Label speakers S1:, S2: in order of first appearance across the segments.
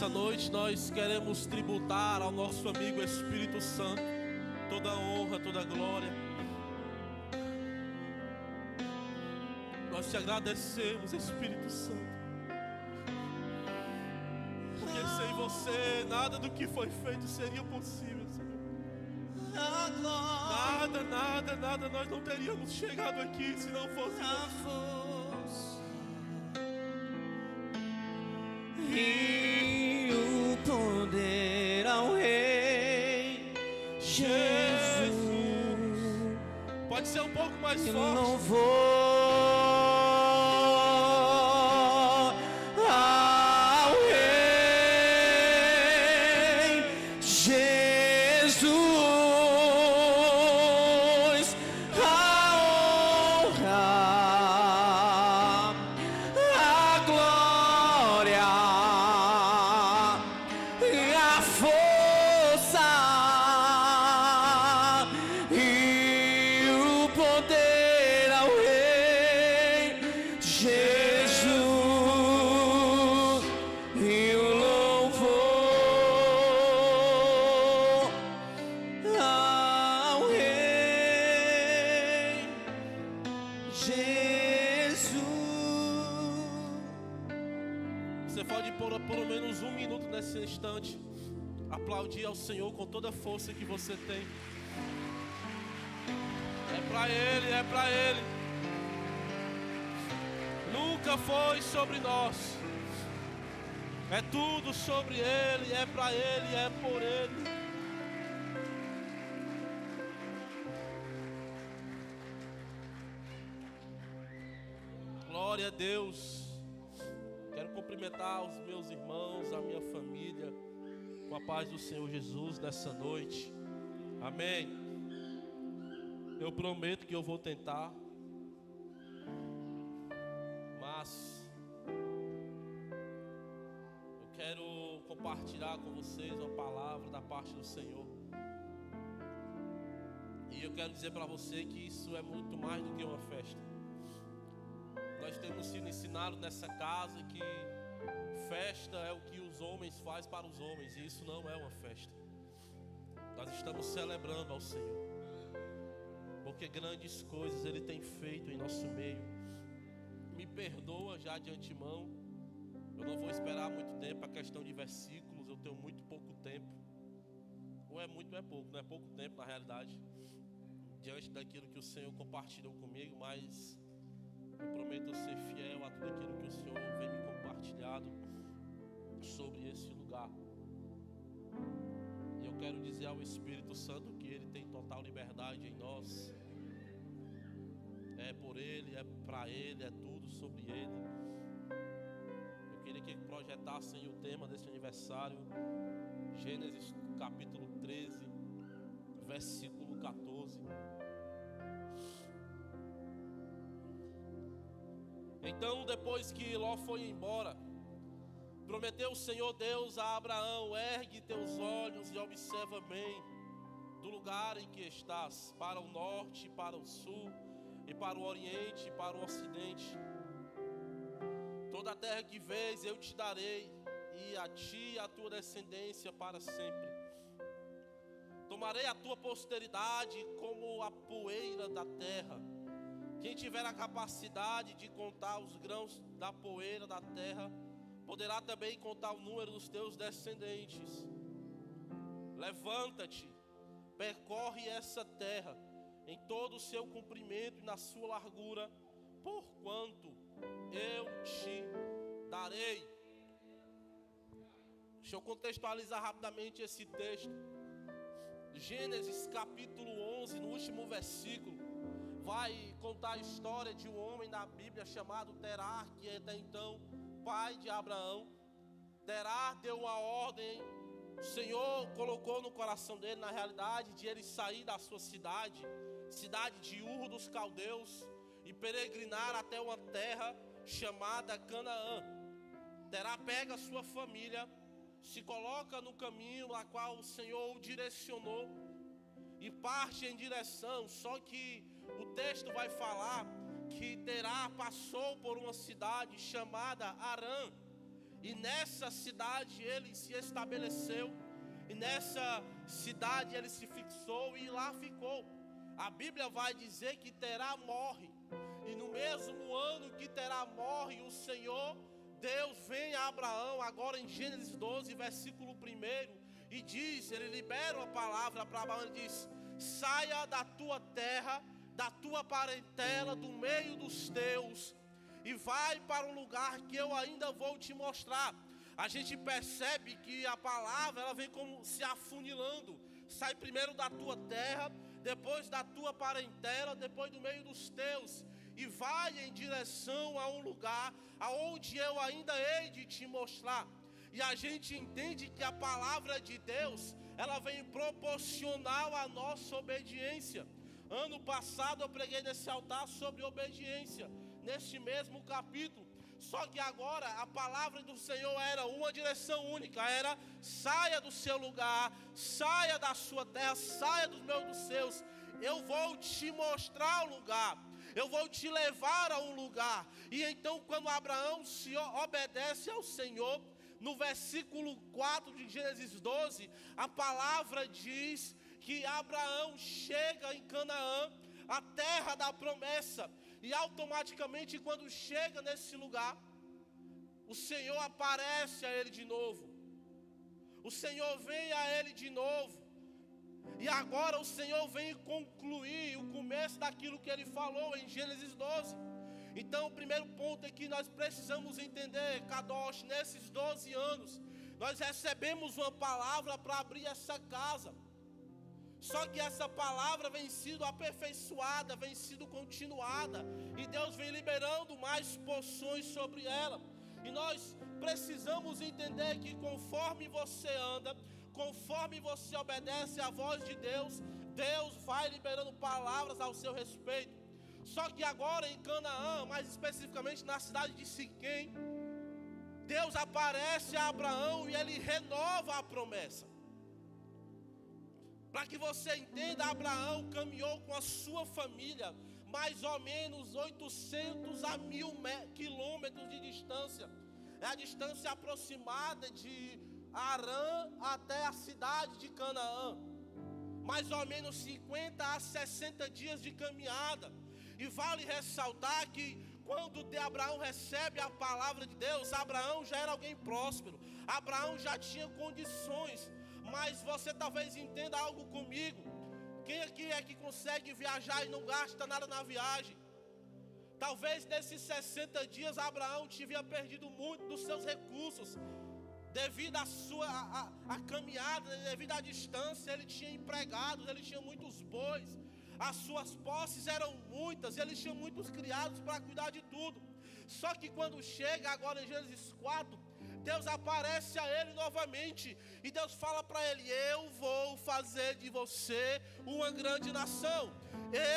S1: Nessa noite nós queremos tributar ao nosso amigo Espírito Santo toda a honra, toda a glória. Nós te agradecemos, Espírito Santo, porque sem você nada do que foi feito seria possível, Senhor. Nada nós não teríamos chegado aqui se não fosse você.
S2: E o poder ao Rei Jesus.
S1: Pode ser um pouco mais
S2: e
S1: forte.
S2: louvor ao Rei Jesus. A honra, a glória, a força e o poder ao Rei Jesus e o louvor ao Rei Jesus.
S1: Você pode por pelo menos um minuto nesse instante aplaudir ao Senhor com toda a força que você tem. É pra Ele, é pra Ele. Nunca foi sobre nós. É tudo sobre Ele, é pra Ele, é por Ele. Glória a Deus. Quero cumprimentar os meus irmãos, a minha família, com a paz do Senhor Jesus nessa noite. Amém. Eu prometo que eu vou tentar, mas eu quero compartilhar com vocês uma palavra da parte do Senhor. E eu quero dizer para você que isso é muito mais do que uma festa. Nós temos sido ensinados nessa casa que festa é o que os homens fazem para os homens, e isso não é uma festa. Nós estamos celebrando ao Senhor, porque grandes coisas Ele tem feito em nosso meio. Me perdoa já de antemão, eu não vou esperar muito tempo. A questão de versículos, eu tenho muito pouco tempo. Ou é muito ou é pouco, não é pouco tempo na realidade, diante daquilo que o Senhor compartilhou comigo, mas eu prometo ser fiel a tudo aquilo que o Senhor vem me compartilhado sobre esse lugar. E eu quero dizer ao Espírito Santo que Ele tem total liberdade em nós. É por Ele, é para Ele, é tudo sobre Ele. Eu queria que projetassem o tema desse aniversário, Gênesis capítulo 13, versículo 14. Então, depois que Ló foi embora, prometeu o Senhor Deus a Abraão: ergue teus olhos e observa bem do lugar em que estás, para o norte, para o sul, e para o oriente, e para o ocidente. Toda a terra que vês eu te darei, e a ti e a tua descendência para sempre. Tomarei a tua posteridade como a poeira da terra. Quem tiver a capacidade de contar os grãos da poeira da terra, poderá também contar o número dos teus descendentes. Levanta-te, percorre essa terra em todo o seu comprimento e na sua largura, porquanto eu te darei. Deixa eu contextualizar rapidamente esse texto. Gênesis capítulo 11, no último versículo, vai contar a história de um homem da Bíblia chamado Terá, que até então pai de Abraão. Terá deu uma ordem, o Senhor colocou no coração dele, na realidade, de ele sair da sua cidade de Ur dos Caldeus, e peregrinar até uma terra chamada Canaã. Terá pega a sua família, se coloca no caminho a qual o Senhor o direcionou e parte em direção. Só que o texto vai falar que Terá passou por uma cidade chamada Harã. E nessa cidade ele se estabeleceu. E nessa cidade ele se fixou e lá ficou. A Bíblia vai dizer que Terá morre. E no mesmo ano que Terá morre, o Senhor, Deus, vem a Abraão, agora em Gênesis 12, versículo 1, e diz, ele libera uma palavra para Abraão, ele diz: saia da tua terra, da tua parentela, do meio dos teus, e vai para um lugar que eu ainda vou te mostrar. A gente percebe que a palavra, ela vem como se afunilando. Sai primeiro da tua terra, depois da tua parentela, depois do meio dos teus, e vai em direção a um lugar aonde eu ainda hei de te mostrar. E a gente entende que a palavra de Deus, ela vem proporcional à nossa obediência. Ano passado eu preguei nesse altar sobre obediência, neste mesmo capítulo. Só que agora a palavra do Senhor era uma direção única, era: saia do seu lugar, saia da sua terra, saia dos meus dos seus. Eu vou te mostrar o lugar, eu vou te levar a um lugar. E então quando Abraão se obedece ao Senhor, no versículo 4 de Gênesis 12, a palavra diz que Abraão chega em Canaã, a terra da promessa. E automaticamente quando chega nesse lugar, o Senhor aparece a ele de novo. O Senhor vem a ele de novo. E agora o Senhor vem concluir o começo daquilo que ele falou em Gênesis 12. Então o primeiro ponto é que nós precisamos entender, Kadosh, nesses 12 anos, nós recebemos uma palavra para abrir essa casa. Só que essa palavra vem sido aperfeiçoada, vem sido continuada, e Deus vem liberando mais porções sobre ela. E nós precisamos entender que conforme você anda, conforme você obedece à voz de Deus, Deus vai liberando palavras ao seu respeito. Só que agora em Canaã, mais especificamente na cidade de Siquém, Deus aparece a Abraão e ele renova a promessa. Para que você entenda, Abraão caminhou com a sua família mais ou menos 800 a 1000 quilômetros de distância. É a distância aproximada de Harã até a cidade de Canaã. Mais ou menos 50 a 60 dias de caminhada. E vale ressaltar que quando Abraão recebe a palavra de Deus, Abraão já era alguém próspero. Abraão já tinha condições. Mas você talvez entenda algo comigo. Quem aqui é que consegue viajar e não gasta nada na viagem? Talvez nesses 60 dias Abraão tinha perdido muito dos seus recursos. Devido à sua a caminhada, devido à distância, ele tinha empregados, ele tinha muitos bois. As suas posses eram muitas, ele tinha muitos criados para cuidar de tudo. Só que quando chega agora em Gênesis 4, Deus aparece a ele novamente. E Deus fala para ele: eu vou fazer de você uma grande nação.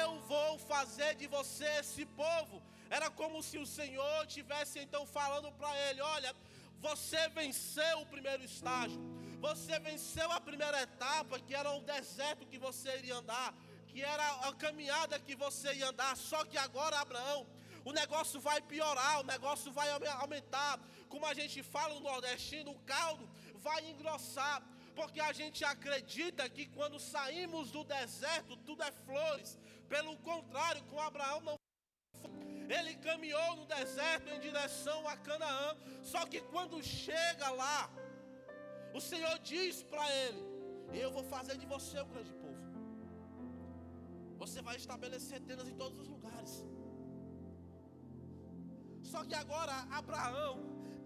S1: Eu vou fazer de você esse povo. Era como se o Senhor estivesse então falando para ele: olha, você venceu o primeiro estágio. Você venceu a primeira etapa, que era o deserto que você iria andar, que era a caminhada que você ia andar. Só que agora, Abraão, o negócio vai piorar, o negócio vai aumentar. Como a gente fala no nordestino, o caldo vai engrossar. Porque a gente acredita que quando saímos do deserto, tudo é flores. Pelo contrário, com Abraão não foi. Ele caminhou no deserto em direção a Canaã. Só que quando chega lá, o Senhor diz para ele: eu vou fazer de você um grande povo. Você vai estabelecer tendas em todos os lugares. Só que agora Abraão,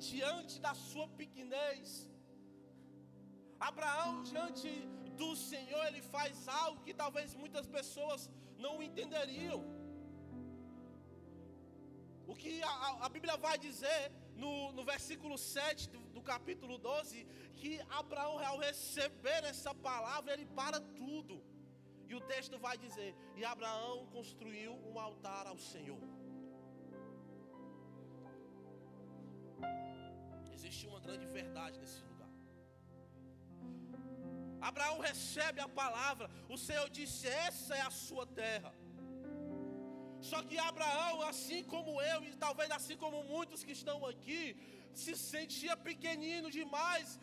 S1: diante da sua pequenez, Abraão diante do Senhor, ele faz algo que talvez muitas pessoas não entenderiam. O que a Bíblia vai dizer no versículo 7 do capítulo 12, que Abraão, ao receber essa palavra, ele para tudo. E o texto vai dizer: e Abraão construiu um altar ao Senhor. Existe uma grande verdade nesse lugar. Abraão recebe a palavra. O Senhor disse: essa é a sua terra. Só que Abraão, assim como eu, e talvez assim como muitos que estão aqui, se sentia pequenino demais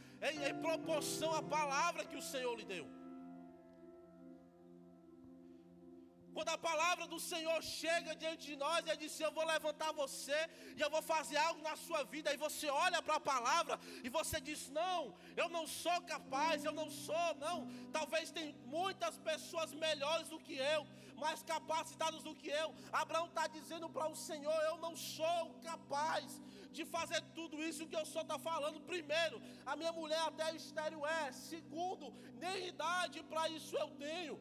S1: em proporção à palavra que o Senhor lhe deu. Quando a palavra do Senhor chega diante de nós, Ele diz: eu vou levantar você e eu vou fazer algo na sua vida. E você olha para a palavra e você diz: não, eu não sou capaz, eu não sou, não. Talvez tem muitas pessoas melhores do que eu, mais capacitadas do que eu. Abraão está dizendo para o Senhor: eu não sou capaz de fazer tudo isso que o Senhor está falando. Primeiro, a minha mulher até estéril é. Segundo, nem idade para isso eu tenho.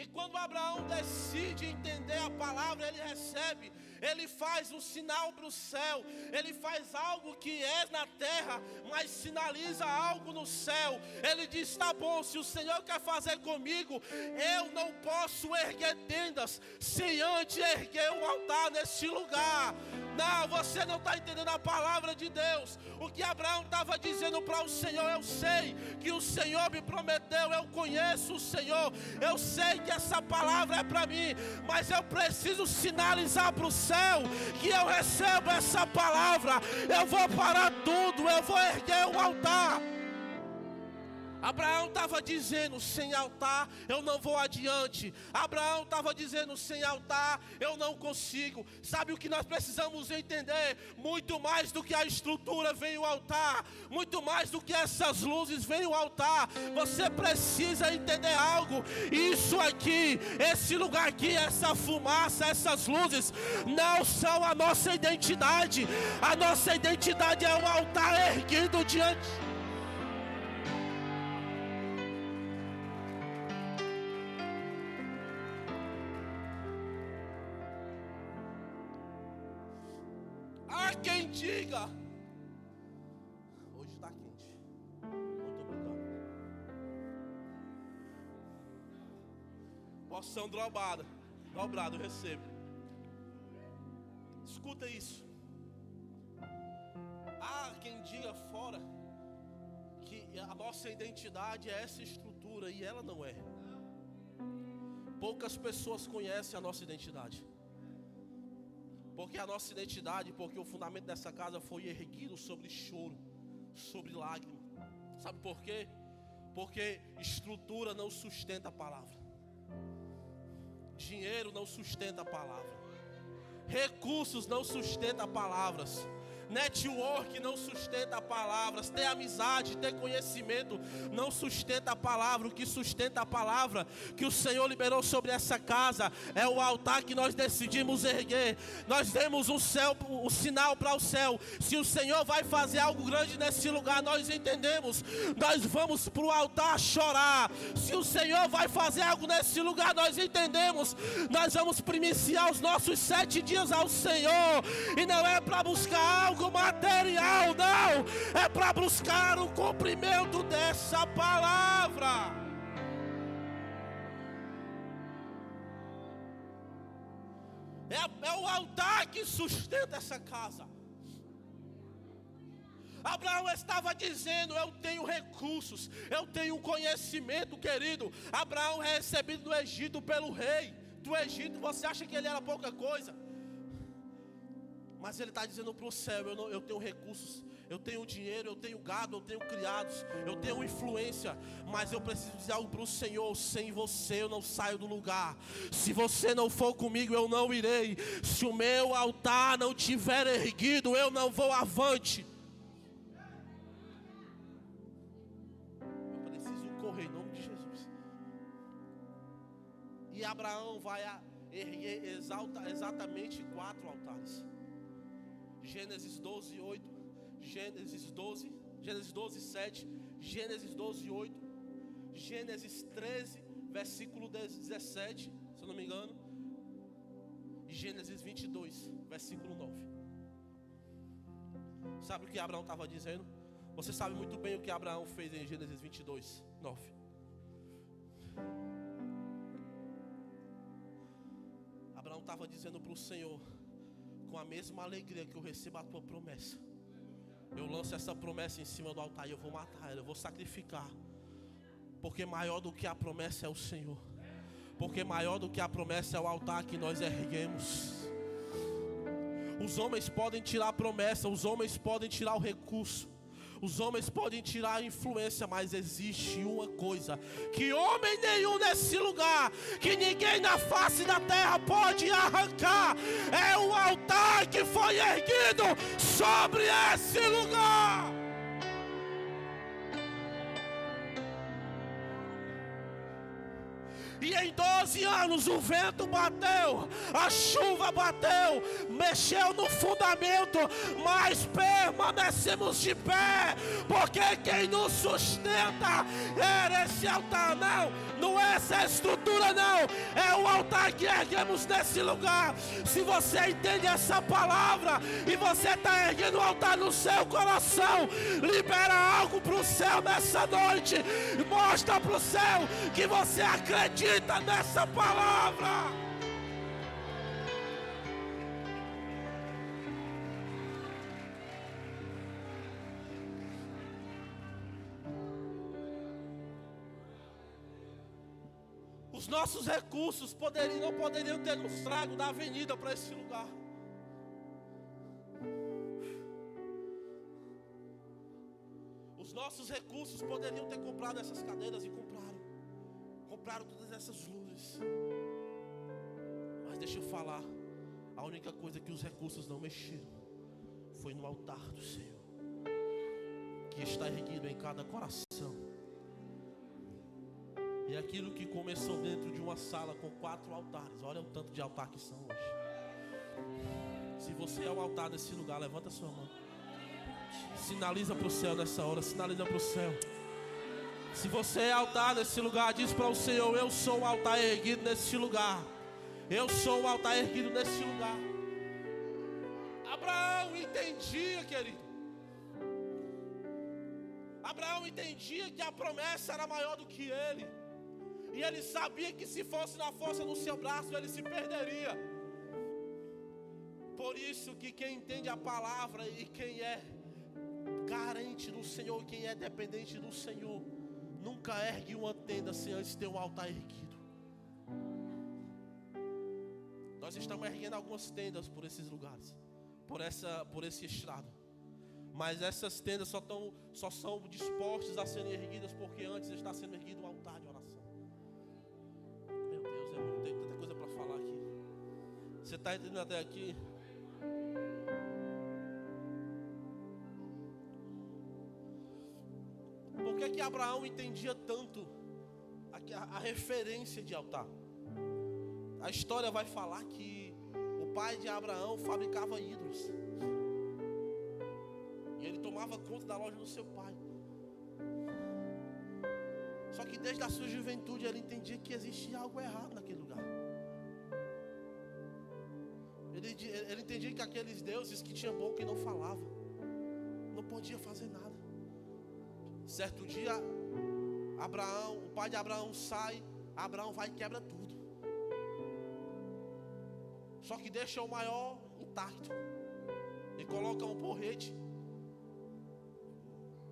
S1: E quando Abraão decide entender a palavra, ele recebe, ele faz um sinal para o céu, ele faz algo que é na terra, mas sinaliza algo no céu. Ele diz: tá bom, se o Senhor quer fazer comigo, eu não posso erguer tendas sem antes erguer um altar nesse lugar. Não, você não está entendendo a palavra de Deus. O que Abraão estava dizendo para o Senhor: eu sei que o Senhor me prometeu, eu conheço o Senhor, eu sei que essa palavra é para mim, mas eu preciso sinalizar para o céu que eu recebo essa palavra. Eu vou parar tudo, eu vou erguer um altar. Abraão estava dizendo: sem altar eu não vou adiante. Abraão estava dizendo: sem altar eu não consigo. Sabe o que nós precisamos entender? Muito mais do que a estrutura vem o altar, muito mais do que essas luzes vem o altar. Você precisa entender algo: isso aqui, esse lugar aqui, essa fumaça, essas luzes não são a nossa identidade. A nossa identidade é o altar erguido diante. Quem diga, hoje está quente. Muito obrigado. Porção dobrada, eu recebo. Escuta isso. Há quem diga fora que a nossa identidade é essa estrutura, e ela não é. Poucas pessoas conhecem a nossa identidade. Porque a nossa identidade, porque o fundamento dessa casa foi erguido sobre choro, sobre lágrima. Sabe por quê? Porque estrutura não sustenta a palavra. Dinheiro não sustenta a palavra. Recursos não sustenta palavras. Network não sustenta palavras. Ter amizade, ter conhecimento não sustenta a palavra. O que sustenta a palavra que o Senhor liberou sobre essa casa é o altar que nós decidimos erguer. Nós demos um sinal para o céu. Se o Senhor vai fazer algo grande nesse lugar, nós entendemos. Nós vamos para o altar chorar. Se o Senhor vai fazer algo nesse lugar, nós entendemos. Nós vamos primiciar os nossos 7 dias ao Senhor. E não é para buscar algo material, não, é para buscar o cumprimento dessa palavra. É o altar que sustenta essa casa. Abraão estava dizendo: eu tenho recursos, eu tenho conhecimento, querido. Abraão é recebido do Egito pelo rei do Egito. Você acha que ele era pouca coisa? Mas ele está dizendo para o céu: eu tenho recursos, eu tenho dinheiro, eu tenho gado, eu tenho criados, eu tenho influência. Mas eu preciso dizer algo para o Senhor: sem você eu não saio do lugar. Se você não for comigo, eu não irei. Se o meu altar não tiver erguido, eu não vou avante. Eu preciso correr em nome de Jesus. E Abraão vai erguer exatamente 4 altares. Gênesis 12, 8, Gênesis 12, 7, Gênesis 12, 8, Gênesis 13, versículo 17, se eu não me engano, e Gênesis 22, versículo 9. Sabe o que Abraão estava dizendo? Você sabe muito bem o que Abraão fez em Gênesis 22, 9. Abraão estava dizendo para o Senhor: com a mesma alegria que eu recebo a tua promessa, eu lanço essa promessa em cima do altar e eu vou matar ela, eu vou sacrificar. Porque maior do que a promessa é o Senhor. Porque maior do que a promessa é o altar que nós erguemos. Os homens podem tirar a promessa, os homens podem tirar o recurso, os homens podem tirar a influência, mas existe uma coisa que homem nenhum nesse lugar, que ninguém na face da terra pode arrancar: é um altar que foi erguido sobre esse lugar. E em 12 anos o vento bateu, a chuva bateu, mexeu no fundamento, mas permanecemos de pé, porque quem nos sustenta era esse altar. Não é essa estrutura, não, é o altar que erguemos nesse lugar. Se você entende essa palavra e você está erguendo o altar no seu coração, libera algo para o céu nessa noite, mostra para o céu que você acredita nessa palavra. Os nossos recursos não poderiam ter nos trago da avenida para esse lugar. Os nossos recursos poderiam ter comprado essas cadeiras e compraram todas essas luzes. Mas deixa eu falar, a única coisa que os recursos não mexeram foi no altar do Senhor, que está erguido em cada coração. E aquilo que começou dentro de uma sala com 4 altares, olha o tanto de altar que são hoje. Se você é um altar nesse lugar, levanta a sua mão, sinaliza para o céu nessa hora, sinaliza para o céu. Se você é altar nesse lugar, diz para o Senhor: eu sou um altar erguido nesse lugar. Eu sou um altar erguido nesse lugar. Abraão entendia, querido. Abraão entendia que a promessa era maior do que ele. E ele sabia que se fosse na força do seu braço, ele se perderia. Por isso que quem entende a palavra e quem é carente do Senhor, quem é dependente do Senhor, nunca ergue uma tenda sem antes ter um altar erguido. Nós estamos erguendo algumas tendas por esses lugares, por esse estrado. Mas essas tendas só são dispostas a serem erguidas porque antes está sendo erguido um altar de oração. Meu Deus, tem tanta coisa para falar aqui. Você está entendendo até aqui? Por que Abraão entendia tanto a referência de altar? A história vai falar que o pai de Abraão fabricava ídolos. E ele tomava conta da loja do seu pai. Só que desde a sua juventude ele entendia que existia algo errado naquele lugar. Ele entendia que aqueles deuses que tinham boca e não falavam, não podia fazer nada. Certo dia, o pai de Abraão sai, Abraão vai e quebra tudo. Só que deixa o maior intacto e coloca um porrete,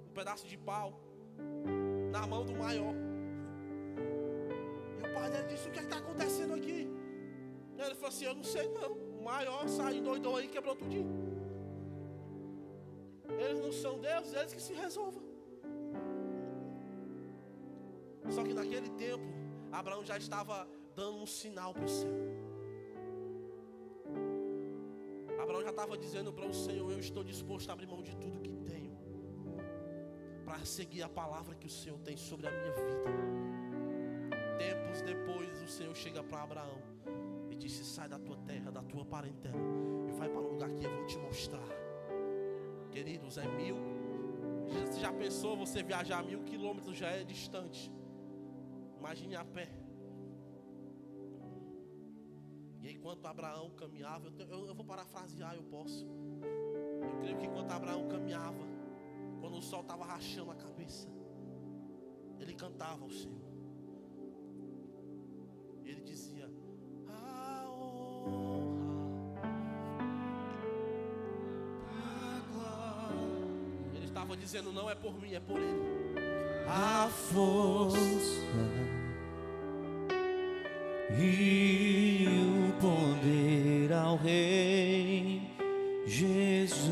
S1: um pedaço de pau na mão do maior. E o pai dele disse: o que está acontecendo aqui? E ele falou assim: eu não sei não. O maior saiu, doidou aí e quebrou tudinho. Eles não são deuses, eles que se resolvam. Só que naquele tempo Abraão já estava dando um sinal para o céu. Abraão já estava dizendo para o Senhor: eu estou disposto a abrir mão de tudo que tenho para seguir a palavra que o Senhor tem sobre a minha vida. Tempos depois o Senhor chega para Abraão e disse: sai da tua terra, da tua parentela e vai para um lugar que eu vou te mostrar. Queridos, você já pensou você viajar 1000 quilômetros? Já é distante. Imagine a pé. E enquanto Abraão caminhava, eu vou parafrasear, eu posso. Eu creio que enquanto Abraão caminhava, quando o sol estava rachando a cabeça, ele cantava ao Senhor. E ele dizia: a honra, a glória. Ele estava dizendo: não é por mim, é por ele.
S2: A força e o poder ao Rei Jesus,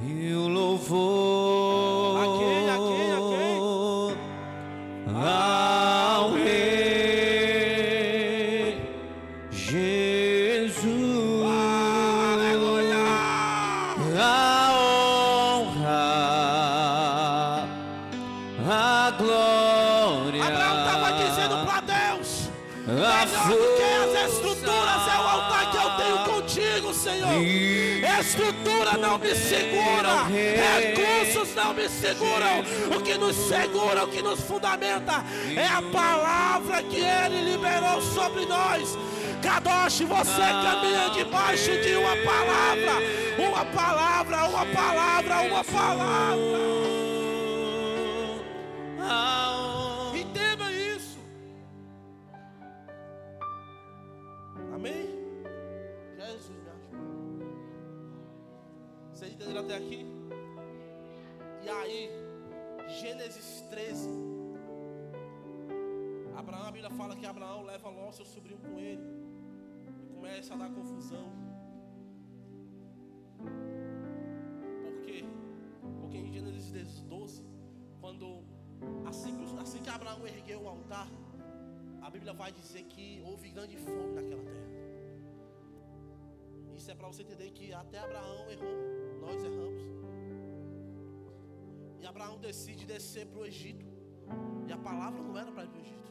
S2: e o louvor
S1: a quem?
S2: ao Rei Jesus.
S1: Aleluia!
S2: A honra, a glória.
S1: Abraão estava dizendo para Deus:
S2: melhor
S1: do que as estruturas é o altar que eu tenho contigo, Senhor. Estrutura não me segura, recursos não me seguram. O que nos segura, o que nos fundamenta é a palavra que Ele liberou sobre nós. Kadosh, você caminha debaixo de uma palavra, uma palavra, uma palavra, uma palavra. Entenda isso. Amém? Jesus me ajuda. Vocês entenderam até aqui? E aí, Gênesis 13. Abraão, a Bíblia fala que Abraão leva Ló, seu sobrinho, com ele. E começa a dar confusão. Por quê? Porque em Gênesis 12, assim que Abraão ergueu o altar, a Bíblia vai dizer que houve grande fome naquela terra. Isso é para você entender que até Abraão errou, nós erramos. E Abraão decide descer para o Egito. E a palavra não era para ir para o Egito.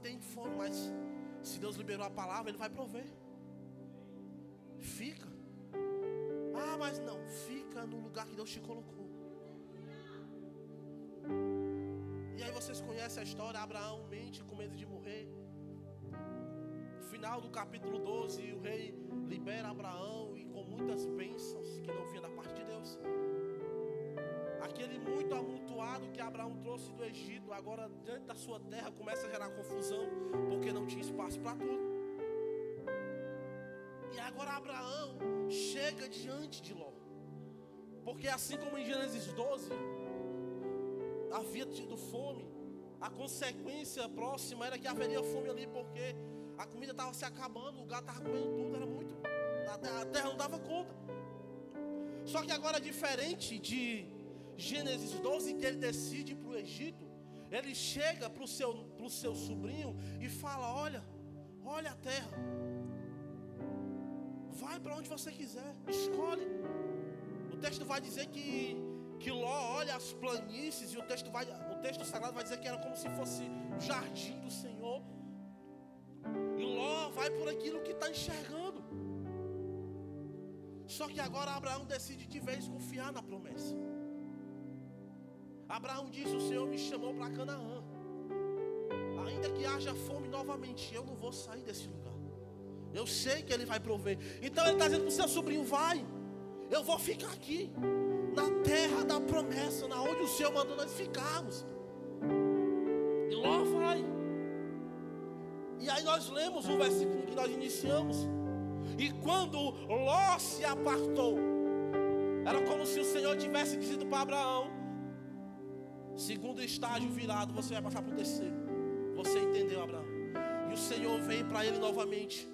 S1: Tem fome, mas se Deus liberou a palavra, Ele vai prover. Fica. Mas não, fica no lugar que Deus te colocou. E aí vocês conhecem a história. Abraão mente com medo de morrer. No final do capítulo 12, o rei libera Abraão e com muitas bênçãos que não vinham da parte de Deus. Aquele muito amontoado que Abraão trouxe do Egito, agora diante da sua terra começa a gerar confusão, porque não tinha espaço para tudo. E agora Abraão chega diante de Ló, porque assim como em Gênesis 12 havia tido fome, a consequência próxima era que haveria fome ali, porque a comida estava se acabando, o lugar estava comendo tudo, era muito, a terra não dava conta. Só que agora, diferente de Gênesis 12, que ele decide ir para o Egito, ele chega para o seu sobrinho e fala: olha a terra, vai para onde você quiser, escolhe. O texto vai dizer que Ló olha as planícies, e o texto sagrado vai dizer que era como se fosse o jardim do Senhor. E Ló vai por aquilo que está enxergando. Só que agora Abraão decide de vez confiar na promessa. Abraão diz: o Senhor me chamou para Canaã. Ainda que haja fome novamente, eu não vou sair desse lugar. Eu sei que Ele vai prover. Então Ele está dizendo para o seu sobrinho: vai, eu vou ficar aqui, na terra da promessa, na onde o Senhor mandou nós ficarmos. E Ló vai. E aí nós lemos o versículo que nós iniciamos. E quando Ló se apartou, era como se o Senhor tivesse dito para Abraão: segundo estágio virado, você vai passar para o terceiro. Você entendeu, Abraão? E o Senhor veio para ele novamente.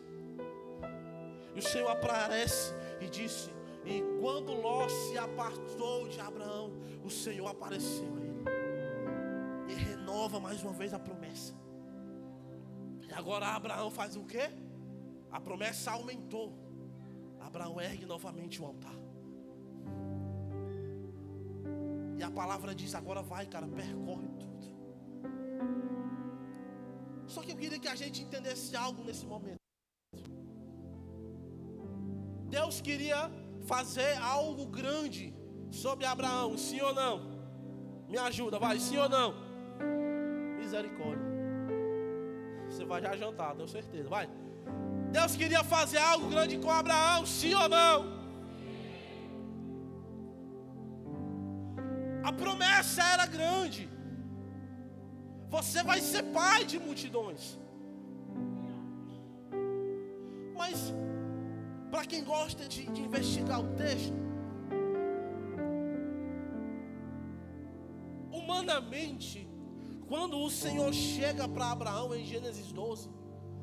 S1: E o Senhor aparece e disse: e quando Ló se apartou de Abraão, o Senhor apareceu a ele e renova mais uma vez a promessa. E agora Abraão faz o quê? A promessa aumentou. Abraão ergue novamente o altar. E a palavra diz: agora vai, cara, percorre tudo. Só que eu queria que a gente entendesse algo nesse momento. Deus queria fazer algo grande sobre Abraão, sim ou não? Me ajuda, vai, sim ou não? Misericórdia. Você vai já jantar, tenho certeza, vai. Deus queria fazer algo grande com Abraão, sim ou não? A promessa era grande. Você vai ser pai de multidões. Mas para quem gosta de investigar o texto, humanamente, quando o Senhor chega para Abraão em Gênesis 12,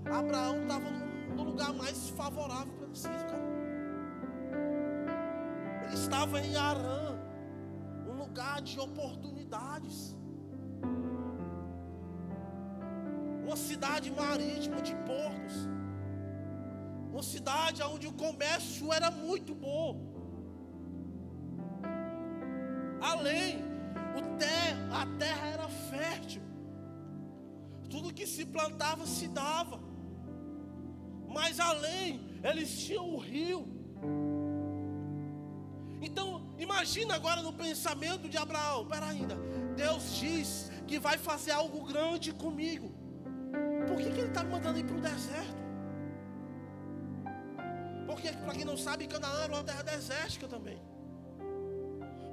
S1: Abraão estava
S3: no lugar mais favorável para eles, cara. Ele estava em Harã, um lugar de oportunidades, uma cidade marítima de portos, uma cidade onde o comércio era muito bom. Além, a terra era fértil, tudo que se plantava se dava. Mas além, eles tinham o rio. Então, imagina agora no pensamento de Abraão: pera ainda, Deus diz que vai fazer algo grande comigo. Por que ele está me mandando ir para o deserto? Porque, para quem não sabe, Canaã era uma terra desértica também.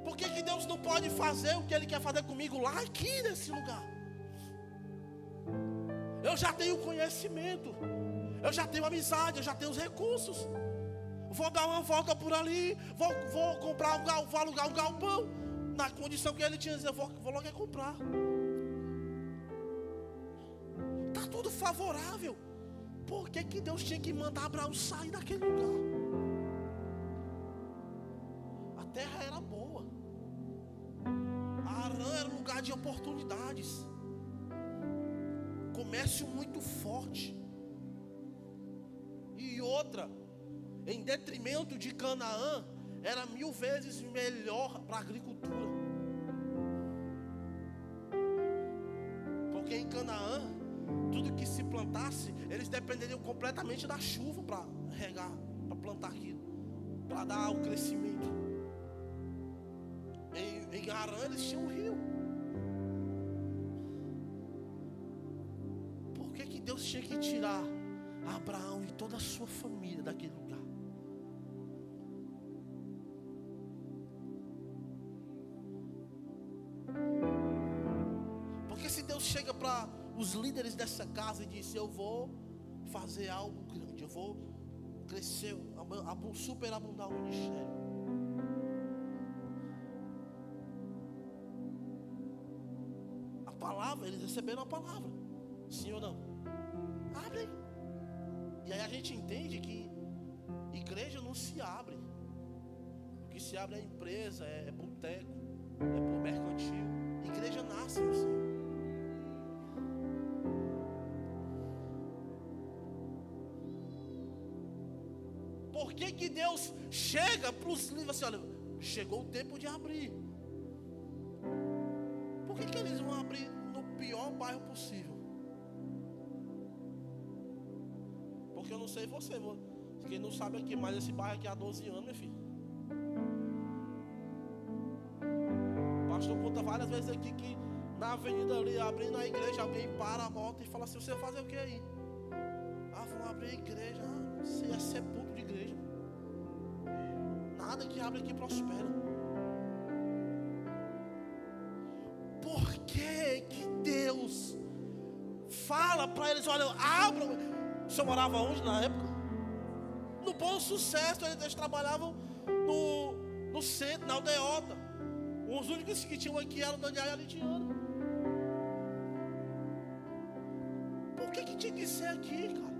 S3: Por que Deus não pode fazer o que Ele quer fazer comigo lá, aqui nesse lugar? Eu já tenho conhecimento, eu já tenho amizade, eu já tenho os recursos. Vou dar uma volta por ali, vou comprar vou alugar um galpão. Na condição que ele tinha, eu vou logo comprar. Está tudo favorável. Por que Deus tinha que mandar Abraão sair daquele lugar? A terra era boa. Harã era um lugar de oportunidades. Comércio muito forte. E outra, em detrimento de Canaã, era 1000 vezes melhor para a agricultura. Porque em Canaã, tudo que se plantasse, eles dependeriam completamente da chuva para regar, para plantar aquilo, para dar o crescimento. Em Harã eles tinham um rio. Por que Deus tinha que tirar Abraão e toda a sua família daquele lugar? Porque se Deus chega para os líderes dessa casa e diz: eu vou fazer algo grande, eu vou crescer, superabundar o ministério. A palavra, eles receberam a palavra, sim ou não? Abrem. E aí a gente entende que igreja não se abre. O que se abre é empresa, é boteco, é mercantil. Igreja nasce no Senhor. Por que Deus chega para os livros assim: olha, chegou o tempo de abrir? Por que eles vão abrir no pior bairro possível? Porque eu não sei você, quem não sabe aqui, mas esse bairro aqui há 12 anos, meu filho. O pastor conta várias vezes aqui que na avenida ali, abrindo a igreja, alguém para a moto e fala assim: você vai fazer o que aí? Ah, vão abrir a igreja. Ah, você é sepulcro de igreja. Nada que abre aqui prospera. Por que Deus fala para eles: olha, abram? O senhor morava onde na época? No Bom Sucesso. Eles trabalhavam no centro, na aldeota. Os únicos que tinham aqui eram Daniel e a Lidiana. Por que tinha que ser aqui, cara?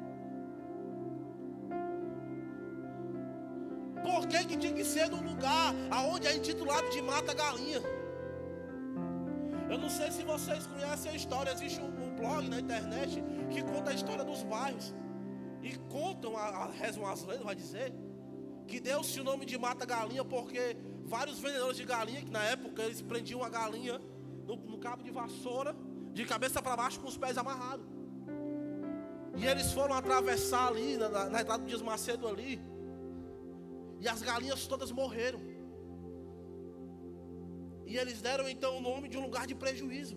S3: Por que tinha que ser no lugar aonde é intitulado de Mata Galinha? Eu não sei se vocês conhecem a história. Existe um blog na internet que conta a história dos bairros. E contam, rezam as lendas, vai dizer, que deu-se o nome de Mata Galinha porque vários vendedores de galinha, que na época eles prendiam a galinha no cabo de vassoura, de cabeça para baixo com os pés amarrados. E eles foram atravessar ali, na entrada do Dias Macedo ali, e as galinhas todas morreram. E eles deram então o nome de um lugar de prejuízo.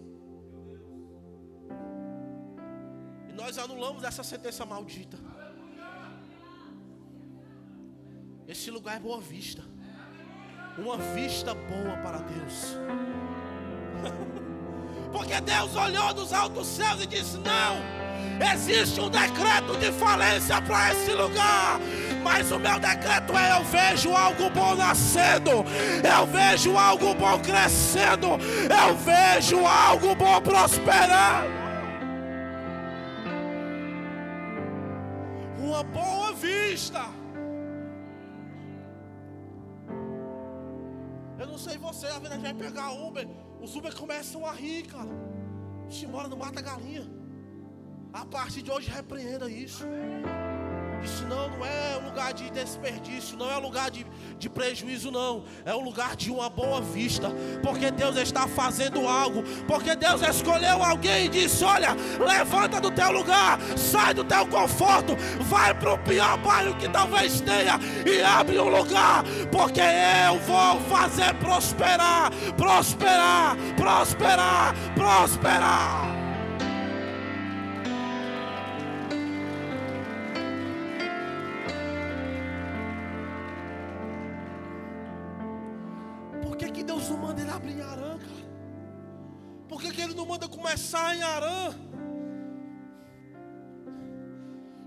S3: E nós anulamos essa sentença maldita. Esse lugar é Boa Vista. Uma vista boa para Deus. Porque Deus olhou dos altos céus e disse: não, existe um decreto de falência para esse lugar, mas o meu decreto é: eu vejo algo bom nascendo, eu vejo algo bom crescendo, eu vejo algo bom prosperando. uma boa vista. Eu não sei você, às vezes a gente vai pegar Uber, os Uber começam a rir, cara. A gente mora no Mata Galinha. A partir de hoje repreenda isso. Isso não é um lugar de desperdício, não é um lugar de prejuízo, não. É um lugar de uma boa vista. Porque Deus está fazendo algo. Porque Deus escolheu alguém e disse: olha, levanta do teu lugar, sai do teu conforto, vai para o pior bairro que talvez tenha e abre um lugar. Porque eu vou fazer prosperar, prosperar, prosperar, prosperar. Deus não manda ele abrir em Harã, cara? Por que ele não manda começar em Harã?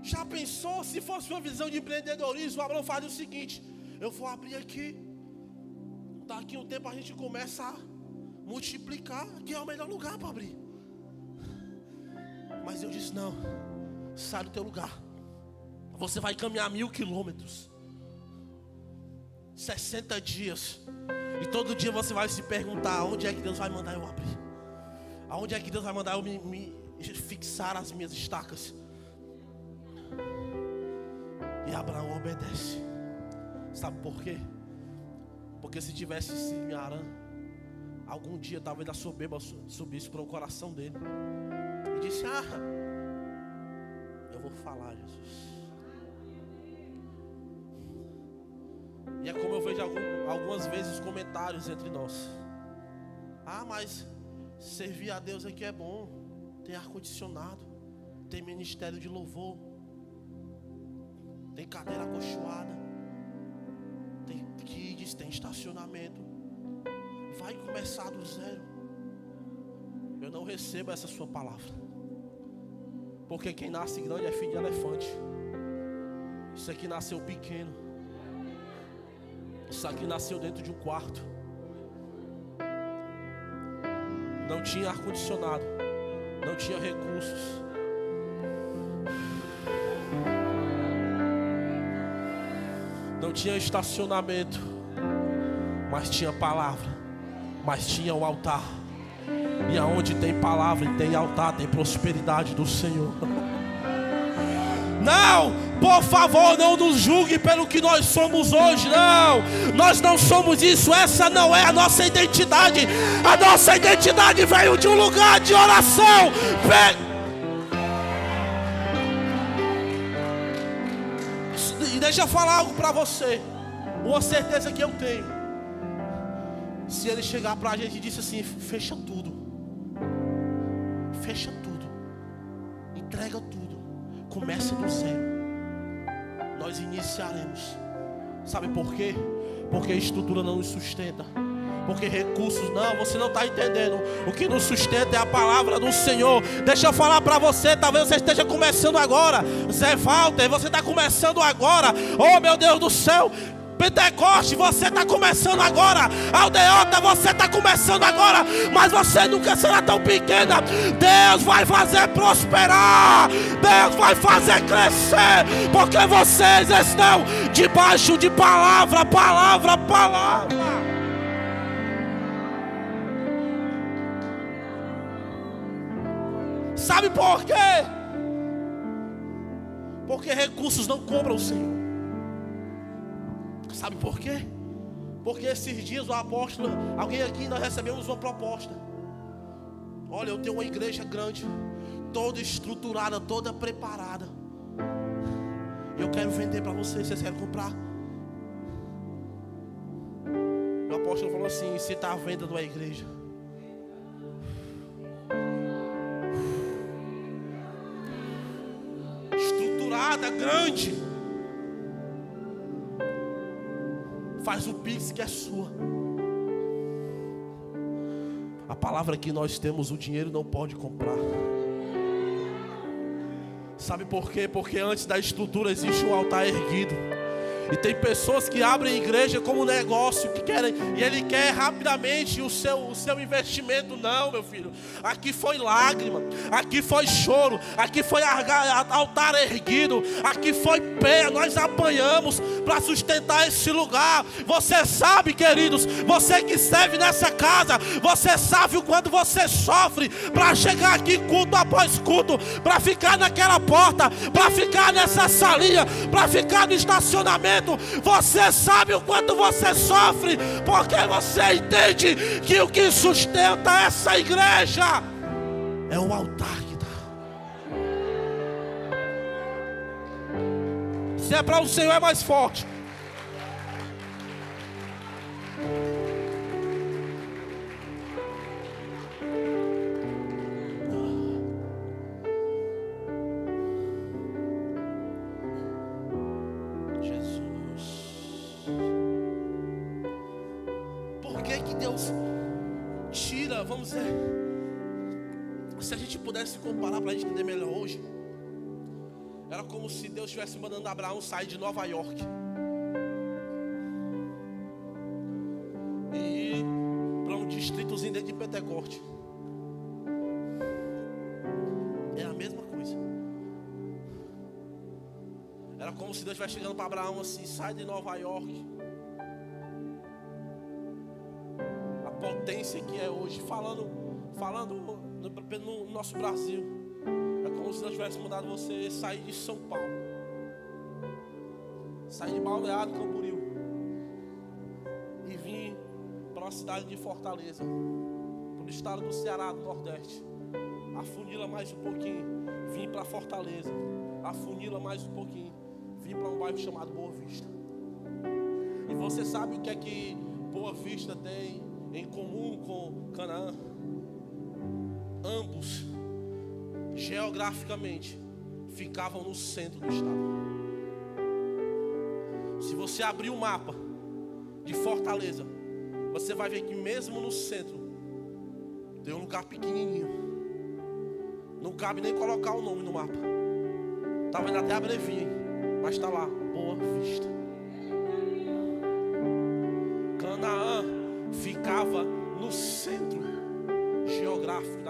S3: Já pensou se fosse uma visão de empreendedorismo? Abraão faria o seguinte: eu vou abrir aqui, daqui a um tempo a gente começa a multiplicar, que é o melhor lugar para abrir. Mas eu disse: não, sai do teu lugar. Você vai caminhar 1000 quilômetros, 60 dias. E todo dia você vai se perguntar: aonde é que Deus vai mandar eu abrir? Aonde é que Deus vai mandar eu me fixar as minhas estacas? E Abraão obedece. Sabe por quê? Porque se tivesse sido em Harã, algum dia talvez a soberba subisse para o coração dele e disse: eu vou falar, Jesus. E é como eu vejo algumas vezes comentários entre nós: mas servir a Deus aqui é bom, tem ar-condicionado, tem ministério de louvor, tem cadeira acolchoada, tem kids, tem estacionamento. Vai começar do zero. Eu não recebo essa sua palavra, porque quem nasce grande é filho de elefante. Isso aqui nasceu pequeno. Isso aqui nasceu dentro de um quarto. Não tinha ar-condicionado, não tinha recursos. Não tinha estacionamento, mas tinha palavra, mas tinha o altar. E aonde tem palavra e tem altar, tem prosperidade do Senhor. Não, por favor, não nos julgue pelo que nós somos hoje. Não, nós não somos isso. Essa não é a nossa identidade. A nossa identidade veio de um lugar de oração. E deixa eu falar algo para você. Uma certeza que eu tenho: se ele chegar para a gente e disse assim: fecha tudo, fecha tudo, entrega tudo, começa do zero, nós iniciaremos. Sabe por quê? Porque a estrutura não nos sustenta. Porque recursos, não, você não está entendendo. O que nos sustenta é a palavra do Senhor. Deixa eu falar para você, talvez você esteja começando agora. Zé Walter, você está começando agora. Oh meu Deus do céu. Pentecoste, você está começando agora. Aldeota, você está começando agora. Mas você nunca será tão pequena. Deus vai fazer prosperar. Deus vai fazer crescer. Porque vocês estão debaixo de palavra, palavra, palavra. Sabe por quê? Porque recursos não compram o Senhor. Sabe por quê? Porque esses dias o apóstolo, alguém aqui, nós recebemos uma proposta. Olha, eu tenho uma igreja grande, toda estruturada, toda preparada. Eu quero vender para vocês, vocês querem comprar? O apóstolo falou assim: se está à venda, não é igreja. Estruturada, grande. Faz o pix que é sua. A palavra que nós temos, o dinheiro não pode comprar. Sabe por quê? Porque antes da estrutura existe um altar erguido. E tem pessoas que abrem igreja como negócio, que querem, e ele quer rapidamente o seu investimento. Não, meu filho. Aqui foi lágrima, aqui foi choro, aqui foi altar erguido, aqui foi pé. Nós apanhamos para sustentar esse lugar. Você sabe, queridos, você que serve nessa casa, você sabe o quanto você sofre para chegar aqui culto após culto, para ficar naquela porta, para ficar nessa salinha, para ficar no estacionamento. Você sabe o quanto você sofre, porque você entende que o que sustenta essa igreja é o altar que dá. Se é para o Senhor, é mais forte. Vamos dizer, se a gente pudesse comparar para a gente entender melhor hoje, era como se Deus estivesse mandando Abraão sair de Nova York e ir para um distritozinho dentro de Pentecoste. É a mesma coisa. Era como se Deus estivesse chegando para Abraão assim: sai de Nova York, potência que é hoje, falando no nosso Brasil. É como se Deus tivesse mandado você sair de São Paulo, sair de Balneário Camboriú e vir para uma cidade de Fortaleza, para o estado do Ceará, do Nordeste. Afunila mais um pouquinho, vim para Fortaleza. Afunila mais um pouquinho, vim para um bairro chamado Boa Vista. E você sabe o que é que Boa Vista tem em comum com Canaã? Ambos, geograficamente, ficavam no centro do estado. Se você abrir o mapa de Fortaleza, você vai ver que mesmo no centro tem um lugar pequenininho. Não cabe nem colocar o nome no mapa. Tá vendo até abrevinho, mas está lá, Boa Vista. Canaã ficava no centro geográfico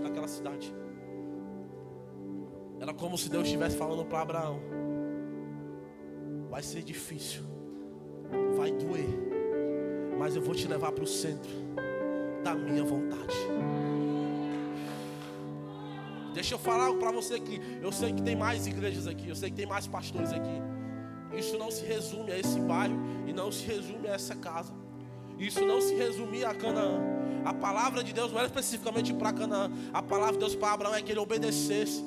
S3: daquela cidade. Era como se Deus estivesse falando para Abraão: vai ser difícil, vai doer, mas eu vou te levar para o centro da minha vontade. Deixa eu falar para você que eu sei que tem mais igrejas aqui, eu sei que tem mais pastores aqui. Isso não se resume a esse bairro e não se resume a essa casa. Isso não se resumia a Canaã. A palavra de Deus não era especificamente para Canaã. A palavra de Deus para Abraão é que ele obedecesse.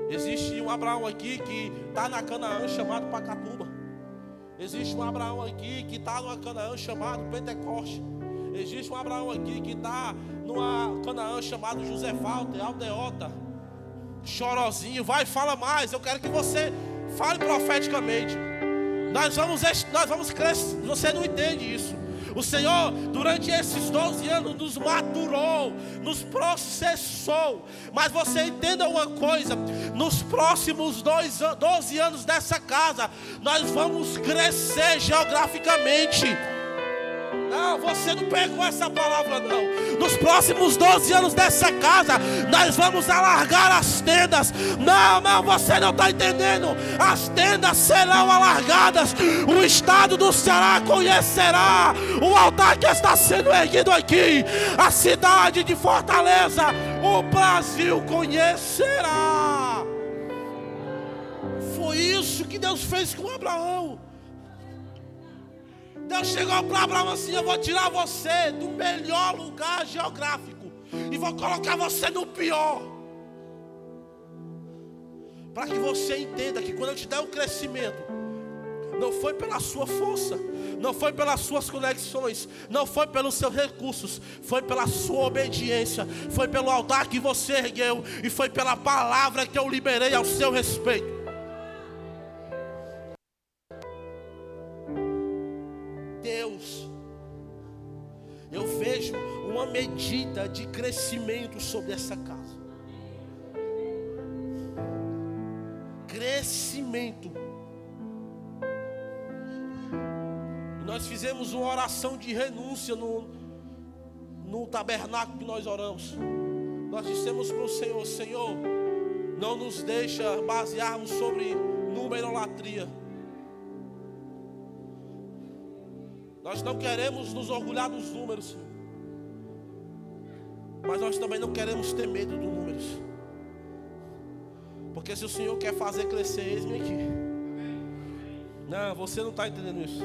S3: Existe um Abraão aqui que está na Canaã chamado Pacatuba. Existe um Abraão aqui que está numa Canaã chamado Pentecoste. Existe um Abraão aqui que está numa Canaã chamado José Walter, Aldeota, Chorozinho. Vai, fala mais. Eu quero que você fale profeticamente. Nós vamos crescer. Você não entende isso. O Senhor, durante esses 12 anos, nos maturou, nos processou. Mas você entenda uma coisa: nos próximos 12 anos dessa casa, nós vamos crescer geograficamente. Não, você não pegou essa palavra não. Nos próximos 12 anos dessa casa, nós vamos alargar as tendas. Não, você não está entendendo. As tendas serão alargadas. O estado do Ceará conhecerá o altar que está sendo erguido aqui. A cidade de Fortaleza, o Brasil conhecerá. Foi isso que Deus fez com Abraão. Deus chegou para Abraão assim: eu vou tirar você do melhor lugar geográfico e vou colocar você no pior, para que você entenda que quando eu te der o crescimento, não foi pela sua força, não foi pelas suas conexões, não foi pelos seus recursos, foi pela sua obediência, foi pelo altar que você ergueu e foi pela palavra que eu liberei ao seu respeito. Deus, eu vejo uma medida de crescimento sobre essa casa. Crescimento. Nós fizemos uma oração de renúncia no tabernáculo que nós oramos. Nós dissemos para o Senhor: Senhor, não nos deixa basearmos sobre numerolatria. Nós não queremos nos orgulhar dos números, Senhor. Mas nós também não queremos ter medo dos números. Porque se o Senhor quer fazer crescer, eis-me aqui. Não, você não está entendendo isso.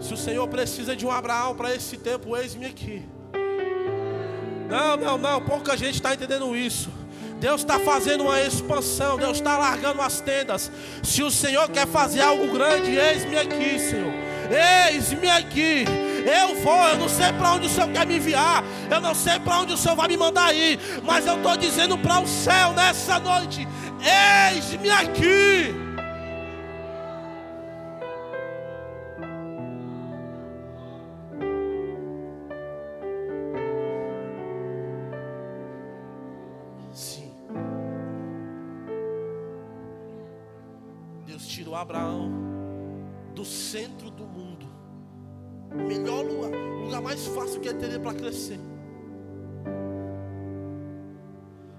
S3: Se o Senhor precisa de um Abraão para esse tempo, eis-me aqui. Não, pouca gente está entendendo isso. Deus está fazendo uma expansão, Deus está largando as tendas. Se o Senhor quer fazer algo grande, eis-me aqui, Senhor. Eis-me aqui. Eu não sei para onde o Senhor quer me enviar, eu não sei para onde o Senhor vai me mandar ir, mas eu estou dizendo para o céu nessa noite: eis-me aqui. Sim, Deus tirou Abraão do centro do mundo, o melhor lugar mais fácil que ele teria para crescer.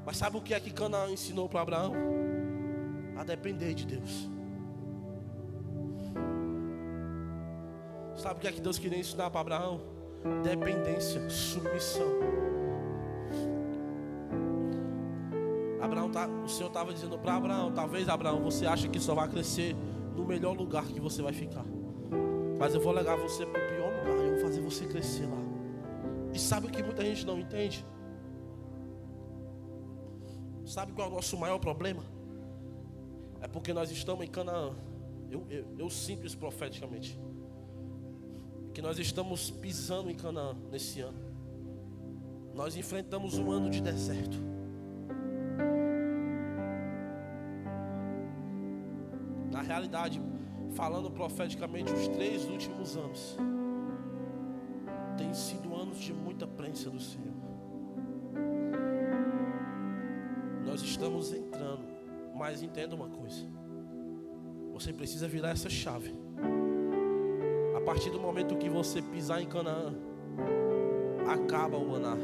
S3: Mas sabe o que é que Canaã ensinou para Abraão? A depender de Deus. Sabe o que é que Deus queria ensinar para Abraão? Dependência, submissão. O Senhor estava dizendo para Abraão: talvez, Abraão, você acha que só vai crescer no melhor lugar que você vai ficar, mas eu vou levar você para o pior lugar, eu vou fazer você crescer lá. E sabe o que muita gente não entende? Sabe qual é o nosso maior problema? É porque nós estamos em Canaã. Eu sinto isso profeticamente, que nós estamos pisando em Canaã nesse ano. Nós enfrentamos um ano de deserto. Na realidade, falando profeticamente, os 3 últimos anos têm sido anos de muita prensa do Senhor. Nós estamos entrando, mas entenda uma coisa: você precisa virar essa chave. A partir do momento que você pisar em Canaã, acaba o maná.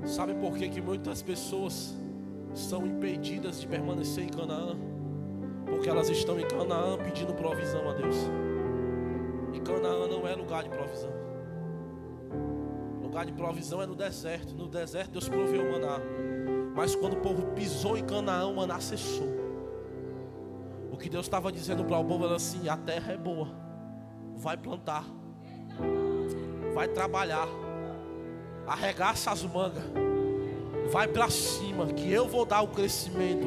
S3: Sabe por que muitas pessoas são impedidas de permanecer em Canaã? Porque elas estão em Canaã pedindo provisão a Deus. E Canaã não é lugar de provisão. Lugar de provisão é no deserto. No deserto Deus proveu o maná. Mas quando o povo pisou em Canaã, o maná cessou. O que Deus estava dizendo para o povo era assim: a terra é boa, vai plantar, vai trabalhar, arregaça as mangas, vai para cima, que eu vou dar o crescimento.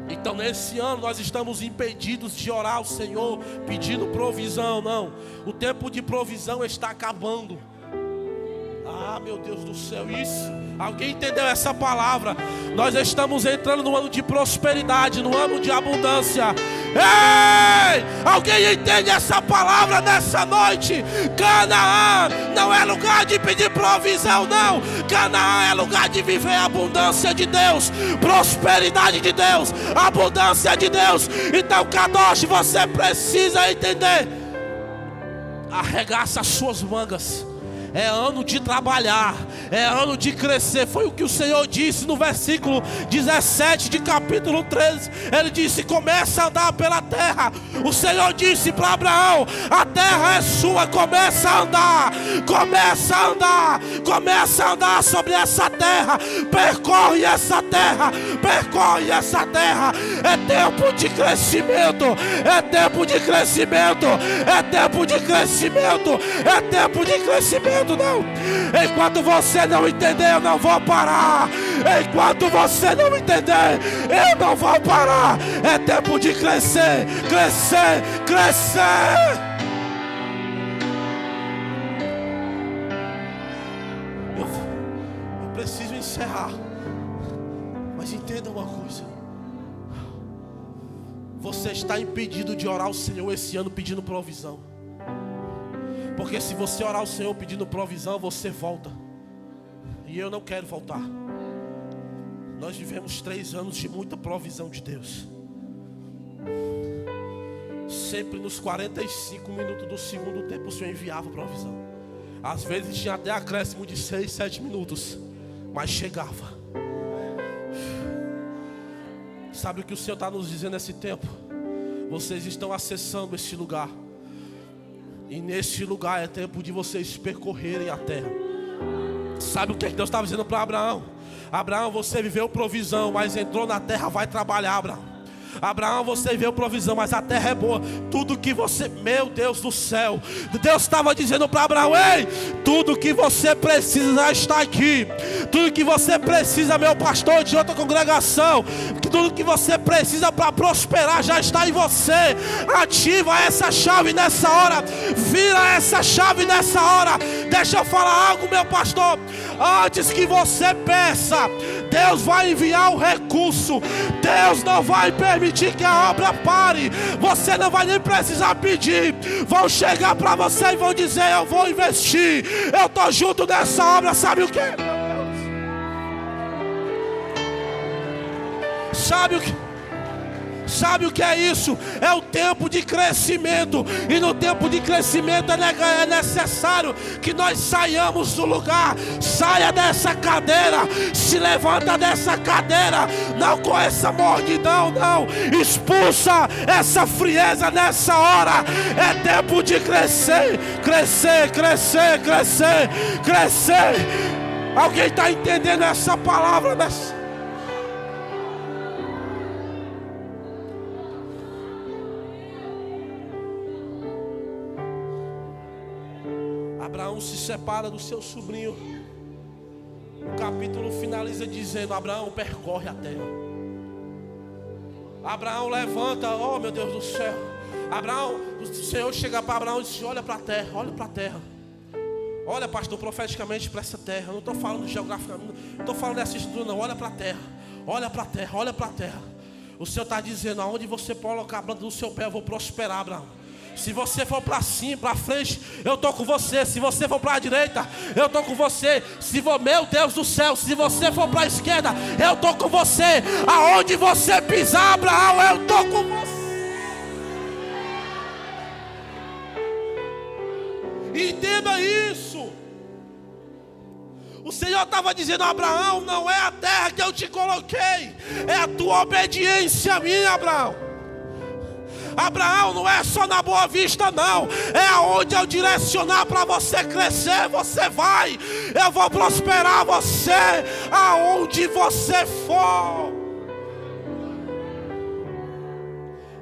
S3: Então nesse ano nós estamos impedidos de orar ao Senhor pedindo provisão. Não, o tempo de provisão está acabando. Ah, meu Deus do céu, isso, alguém entendeu essa palavra? Nós estamos entrando no ano de prosperidade, no ano de abundância. Ei, alguém entende essa palavra nessa noite? Canaã não é lugar de pedir provisão, não. Canaã é lugar de viver a abundância de Deus, prosperidade de Deus, abundância de Deus. Então, Kadosh, você precisa entender: arregaça as suas mangas. É ano de trabalhar, é ano de crescer. Foi o que o Senhor disse no versículo 17 de capítulo 13. Ele disse: começa a andar pela terra. O Senhor disse para Abraão: a terra é sua, começa a andar. Começa a andar, começa a andar sobre essa terra. Percorre essa terra, percorre essa terra. É tempo de crescimento, é tempo de crescimento, é tempo de crescimento, é tempo de crescimento. Não, enquanto você não entender, eu não vou parar. Enquanto você não entender, eu não vou parar. É tempo de crescer, crescer, crescer. Eu preciso encerrar, mas entenda uma coisa: você está impedido de orar ao Senhor esse ano pedindo provisão. Porque se você orar ao Senhor pedindo provisão, você volta. E eu não quero voltar. Nós vivemos 3 anos de muita provisão de Deus. Sempre nos 45 minutos do segundo tempo o Senhor enviava provisão. Às vezes tinha até acréscimo de 6, 7 minutos, mas chegava. Sabe o que o Senhor está nos dizendo nesse tempo? Vocês estão acessando esse lugar, e nesse lugar é tempo de vocês percorrerem a terra. Sabe o que Deus estava dizendo para Abraão? Abraão, você viveu provisão, mas entrou na terra, vai trabalhar, Abraão. Abraão, você viveu provisão, mas a terra é boa. Tudo que você, meu Deus do céu, Deus estava dizendo para Abraão: ei, tudo que você precisa está aqui. Tudo que você precisa, meu pastor de outra congregação, tudo que você precisa para prosperar já está em você. Ativa essa chave nessa hora. Vira essa chave nessa hora. Deixa eu falar algo, meu pastor. Antes que você peça, Deus vai enviar o recurso. Deus não vai permitir que a obra pare. Você não vai nem precisar pedir. Vão chegar para você e vão dizer: eu vou investir, eu estou junto nessa obra. Sabe o que? Sabe o que é isso? É o tempo de crescimento. E no tempo de crescimento é necessário que nós saiamos do lugar. Saia dessa cadeira. Se levanta dessa cadeira. Não com essa mordidão, não. Expulsa essa frieza nessa hora. É tempo de crescer. Crescer, crescer, crescer, crescer. Alguém está entendendo essa palavra? Abraão se separa do seu sobrinho. O capítulo finaliza dizendo: Abraão, percorre a terra. Abraão levanta, oh meu Deus do céu. Abraão, o Senhor chega para Abraão e diz: olha para a terra, olha para a terra. Olha, pastor, profeticamente para essa terra. Eu não estou falando geograficamente, não estou falando dessa estrutura, não. Olha para a terra, olha para a terra, olha para a terra. O Senhor está dizendo: aonde você colocar a planta do seu pé, eu vou prosperar, Abraão. Se você for para cima, para frente, eu estou com você. Se você for para a direita, eu estou com você. Meu Deus do céu, se você for para a esquerda, eu estou com você. Aonde você pisar, Abraão, eu estou com você. Entenda isso. O Senhor estava dizendo: Abraão, não é a terra que eu te coloquei, é a tua obediência a mim, Abraão. Abraão, não é só na Boa Vista, não. É aonde eu direcionar para você crescer, você vai. Eu vou prosperar você aonde você for.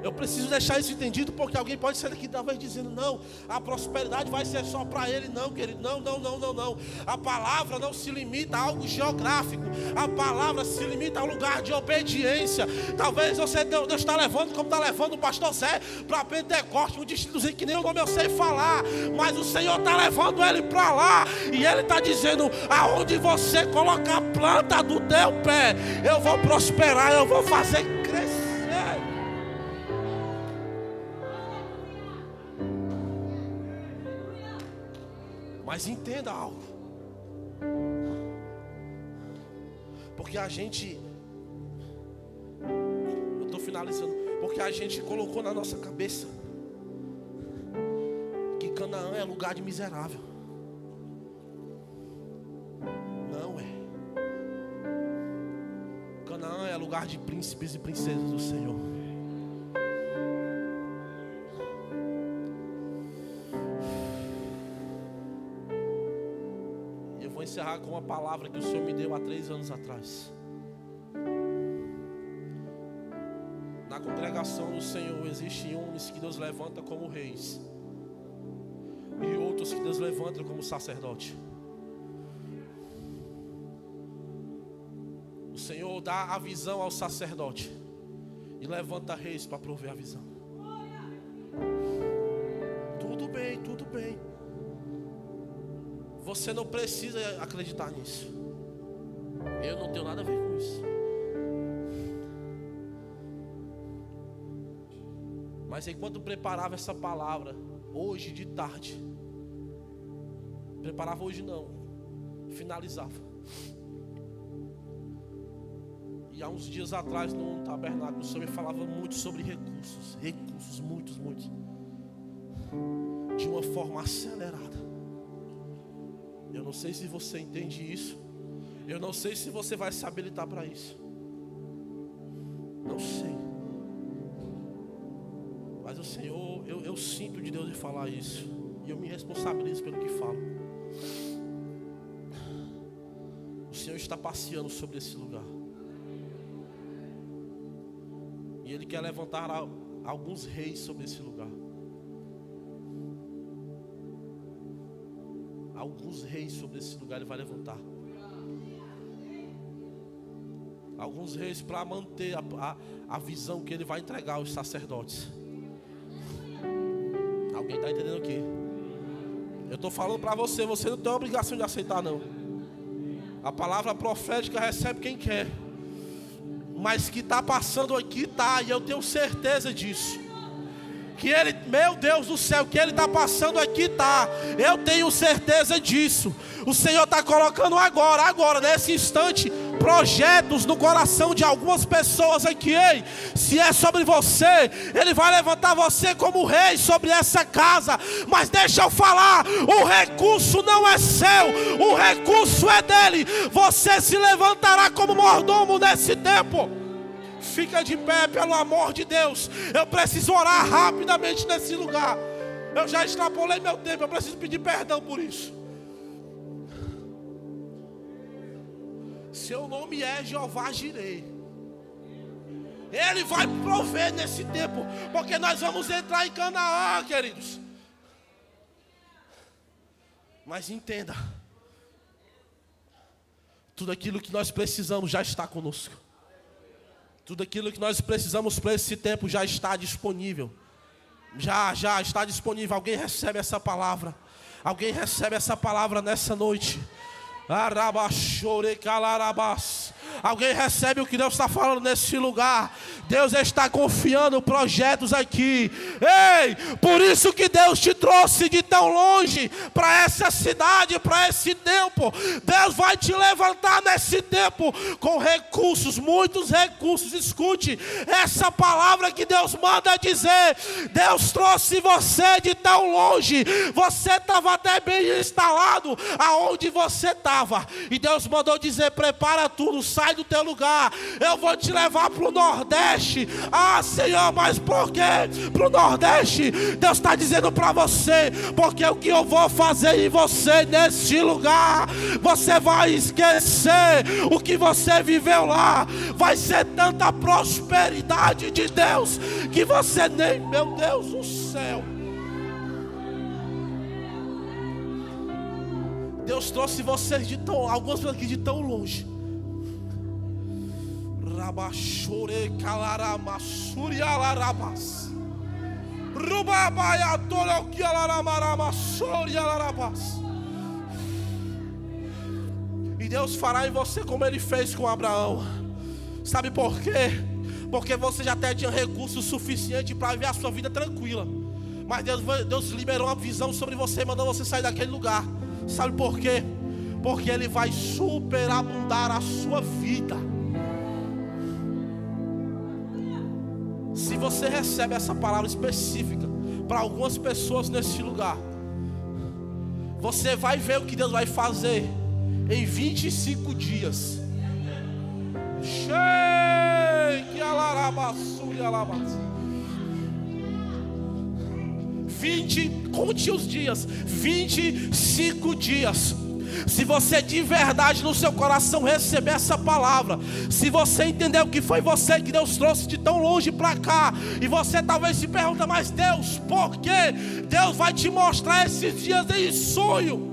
S3: Eu preciso deixar isso entendido, porque alguém pode sair daqui talvez dizendo: não, a prosperidade vai ser só para ele. Não, querido, não. A palavra não se limita a algo geográfico. A palavra se limita a um lugar de obediência. Talvez Deus está levando, como está levando o pastor Zé, para Pentecostes, um distritozinho que nem o nome eu sei falar, mas o Senhor está levando ele para lá, e ele está dizendo: aonde você colocar a planta do teu pé, eu vou prosperar, eu vou fazer crescer. Mas entenda algo, porque a gente, eu estou finalizando, porque a gente colocou na nossa cabeça que Canaã é lugar de miserável. Não é. Canaã é lugar de príncipes e princesas do Senhor. Vou encerrar com uma palavra que o Senhor me deu há 3 anos atrás. Na congregação do Senhor existem homens que Deus levanta como reis, e outros que Deus levanta como sacerdote. O Senhor dá a visão ao sacerdote e levanta reis para prover a visão. Tudo bem. Você não precisa acreditar nisso. Eu não tenho nada a ver com isso. Mas enquanto preparava essa palavra, hoje de tarde, finalizava. E há uns dias atrás no tabernáculo o Senhor me falava muito sobre recursos, muitos, de uma forma acelerada. Eu não sei se você entende isso. Eu não sei se você vai se habilitar para isso. Não sei. Mas o Senhor, eu sinto de Deus de falar isso. E eu me responsabilizo pelo que falo. O Senhor está passeando sobre esse lugar. E Ele quer levantar alguns reis sobre esse lugar. Alguns reis sobre esse lugar Ele vai levantar. Alguns reis para manter a visão que Ele vai entregar aos sacerdotes. Alguém está entendendo aqui? Eu estou falando para você, você não tem a obrigação de aceitar não. A palavra profética recebe quem quer. Mas que está passando aqui, tá, e eu tenho certeza disso. Que Ele, meu Deus do céu, que Ele está passando aqui, tá. Eu tenho certeza disso. O Senhor está colocando agora, nesse instante, projetos no coração de algumas pessoas aqui. Ei, se é sobre você, Ele vai levantar você como rei sobre essa casa. Mas deixa eu falar, o recurso não é seu, o recurso é dele. Você se levantará como mordomo nesse tempo. Fica de pé, pelo amor de Deus. Eu preciso orar rapidamente nesse lugar. Eu já extrapolei meu tempo, eu preciso pedir perdão por isso. Seu nome é Jeová Jireh. Ele vai prover nesse tempo, porque nós vamos entrar em Canaã, queridos. Mas entenda, tudo aquilo que nós precisamos já está conosco. Tudo aquilo que nós precisamos para esse tempo já está disponível. Já está disponível. Alguém recebe essa palavra? Alguém recebe essa palavra nessa noite? Alguém recebe o que Deus está falando nesse lugar? Deus está confiando projetos aqui. Ei, por isso que Deus te trouxe de tão longe para essa cidade, para esse tempo. Deus vai te levantar nesse tempo com recursos, muitos recursos. Escute essa palavra que Deus manda dizer. Deus trouxe você de tão longe. Você estava até bem instalado aonde você estava. E Deus mandou dizer: prepara tudo, sai do teu lugar. Eu vou te levar para o Nordeste. Ah, Senhor, mas por quê? Para o Nordeste. Deus está dizendo para você: porque o que eu vou fazer em você neste lugar, você vai esquecer o que você viveu lá. Vai ser tanta prosperidade de Deus que você nem, meu Deus do céu. Deus trouxe vocês de tão, algumas pessoas aqui de tão longe. Rabachore calaramassuri alarabas. Rubabaia toroki alaramaramasori alarabas. E Deus fará em você como Ele fez com Abraão. Sabe por quê? Porque você já até tinha recursos suficientes para ver a sua vida tranquila. Mas Deus liberou uma visão sobre você, mandou você sair daquele lugar. Sabe por quê? Porque Ele vai superabundar a sua vida. Se você recebe essa palavra específica para algumas pessoas nesse lugar, você vai ver o que Deus vai fazer em 25 dias. Conte os dias, 25 dias. Se você de verdade no seu coração receber essa palavra, se você entender o que foi você que Deus trouxe de tão longe para cá, e você talvez se pergunta: mas Deus, por quê? Deus vai te mostrar esses dias em sonho.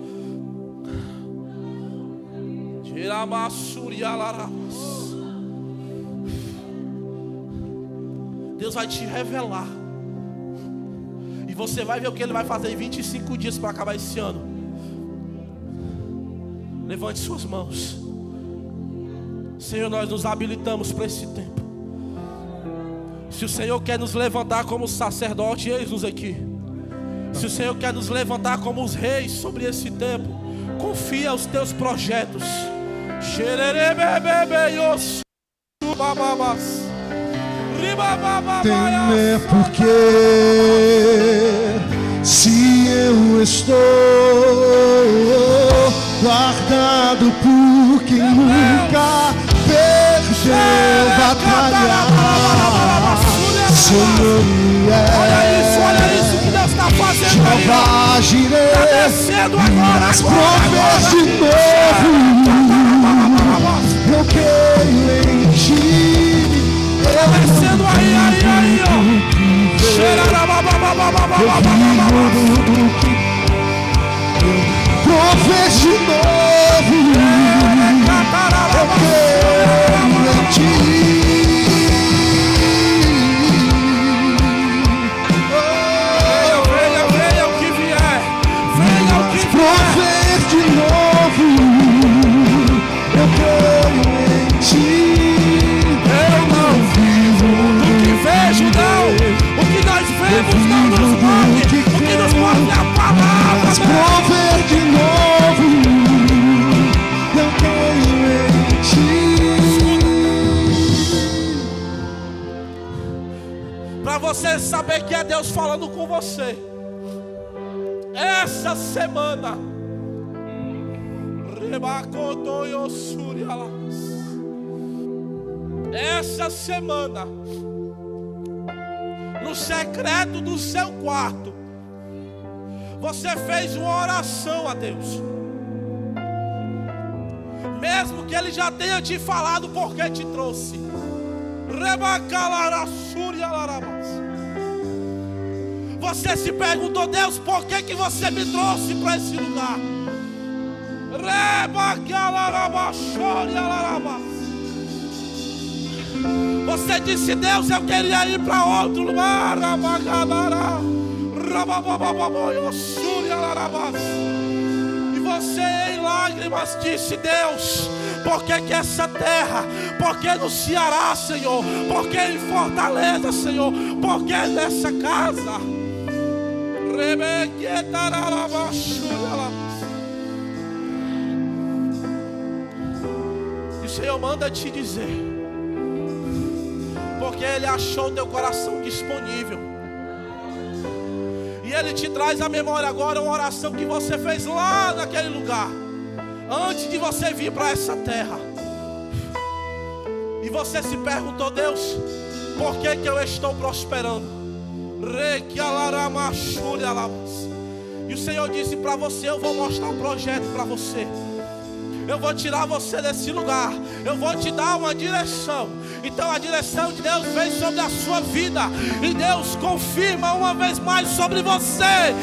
S3: Deus vai te revelar. E você vai ver o que Ele vai fazer em 25 dias para acabar esse ano. Levante suas mãos. Senhor, nós nos habilitamos para esse tempo. Se o Senhor quer nos levantar como sacerdote, eis-nos aqui. Se o Senhor quer nos levantar como os reis sobre esse tempo, confia os teus projetos.
S4: Temer porque se eu estou guardado por quem nunca perdeu batalha. Seu nome
S3: Olha isso que Deus está fazendo
S4: Jeová
S3: aí.
S4: Jireh,
S3: Está descendo agora.
S4: as provas de novo. Eu creio em ti.
S3: Está descendo aí, ó.
S4: Provas de novo. Eu creio em ti.
S3: Venha o que vier. Venha o que vier.
S4: Prover de novo. Eu creio em ti.
S3: Eu não vivo do que vejo, não. O que nós vemos não nos move. O que nos move é a palavra.
S4: Prover de novo. Eu creio em ti.
S3: Para você saber que é Deus falando com você. Essa semana. Essa semana, no secreto do seu quarto, você fez uma oração a Deus. Mesmo que Ele já tenha te falado porque te trouxe. Você se perguntou: Deus, por que você me trouxe para esse lugar? Você disse: Deus, eu queria ir para outro lugar. E você em lágrimas disse: Deus, por que essa terra? Por que no Ceará, Senhor? Por que em Fortaleza, Senhor? Por que nessa casa? E o Senhor manda te dizer, porque Ele achou teu coração disponível. E Ele te traz à memória agora uma oração que você fez lá naquele lugar, antes de você vir para essa terra. E você se perguntou: Deus, por que eu estou prosperando? E o Senhor disse para você: eu vou mostrar um projeto para você. Eu vou tirar você desse lugar. Eu vou te dar uma direção. Então a direção de Deus vem sobre a sua vida. E Deus confirma uma vez mais sobre você.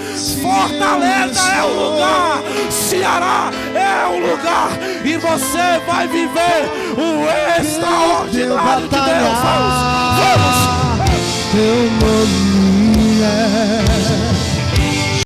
S3: Fortaleza é o lugar. Ceará é o lugar. E você vai viver o extraordinário de Deus. Vamos.
S4: Teu nome é